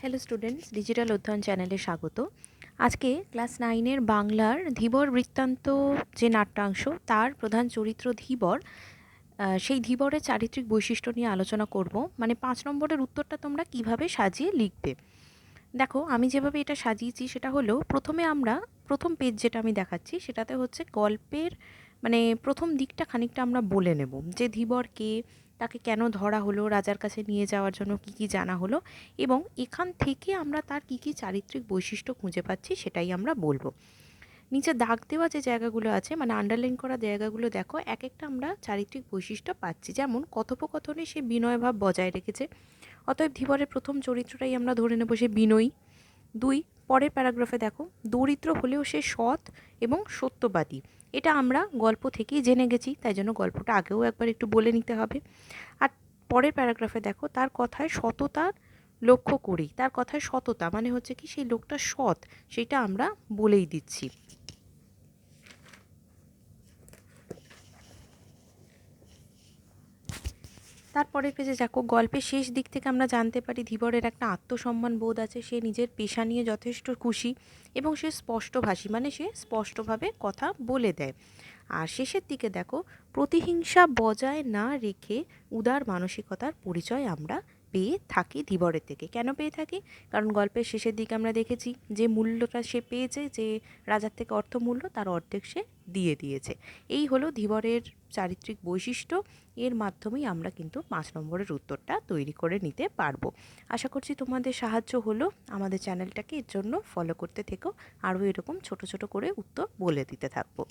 Hello students, digital অধ্যয়ন চ্যানেলে স্বাগত। আজকে ক্লাস 9-এর বাংলার ধীবর বৃত্তান্ত যে নাট্যাংশ, তার প্রধান চরিত্র ধীবর, সেই ধীবরের চারিত্রিক বৈশিষ্ট্য নিয়ে আলোচনা করব। মানে 5 নম্বরের উত্তরটা তোমরা কিভাবে সাজিয়ে লিখবে। দেখো, আমি যেভাবে এটা সাজিয়েছি সেটা হলো, প্রথমে আমরা প্রথম পেজ যেটা আমি দেখাচ্ছি সেটাতে হচ্ছে গল্পের মানে প্রথম দিকটা খানিকটা আমরা বলে নেব, যে ধীবর কে, তাকে কেন ধরা হলো, রাজার কাছে নিয়ে যাওয়ার জন্য কি কি জানা হলো, এবং এখান থেকে আমরা তার কি কি চারিত্রিক বৈশিষ্ট্য খুঁজে পাচ্ছি সেটাই আমরা বলবো। নিচে দাগ দেওয়া যে জায়গাগুলো আছে, মানে আন্ডারলাইন করা জায়গাগুলো দেখো, এক একটা আমরা চারিত্রিক বৈশিষ্ট্য পাচ্ছি। যেমন কথোপকথনে সে বিনয়ভাব বজায় রেখেছে, অতএব ধীবরের প্রথম চরিত্রটাই আমরা ধরে নেব সে বিনয়ী। 2, পরের প্যারাগ্রাফে দেখো, দরিদ্র হলেও সে সৎ এবং সত্যবাদী। এটা আমরা গল্প থেকেই জেনে গেছি, তাই জন্য গল্পটা আগেও একবার একটু বলে নিতে হবে। আর পরের প্যারাগ্রাফে দেখো, তার কথায় সততার লক্ষ্য করি। তার কথায় সততা মানে হচ্ছে কি, সেই লোকটা সৎ, সেটা আমরা বলেই দিচ্ছি। তারপরের পেজে দেখো, গল্পের শেষ দিক থেকে আমরা জানতে পারি ধীবরের একটা আত্মসম্মান বোধ আছে, সে নিজের পেশা নিয়ে যথেষ্ট খুশি এবং সে স্পষ্টভাষী, মানে সে স্পষ্টভাবে কথা বলে দেয়। আর শেষের দিকে দেখো, প্রতিহিংসা বজায় না রেখে উদার মানসিকতার পরিচয় আমরা পেয়ে থাকি ধীবরের থেকে। কেন পেয়ে থাকি? কারণ গল্পের শেষের দিকে আমরা দেখেছি যে মূল্যটা সে পেয়েছে, যে রাজার থেকে অর্থমূল্য, তার অর্ধেক সে দিয়ে দিয়েছে। এই হলো ধীবরের চারিত্রিক বৈশিষ্ট্য। এর মাধ্যমেই আমরা কিন্তু 5 নম্বরের উত্তরটা তৈরি করে নিতে পারবো। আশা করছি তোমাদের সাহায্য হলো। আমাদের চ্যানেলটাকে এর জন্য ফলো করতে থেকো, আরও এরকম ছোট ছোট করে উত্তর বলে দিতে থাকবো।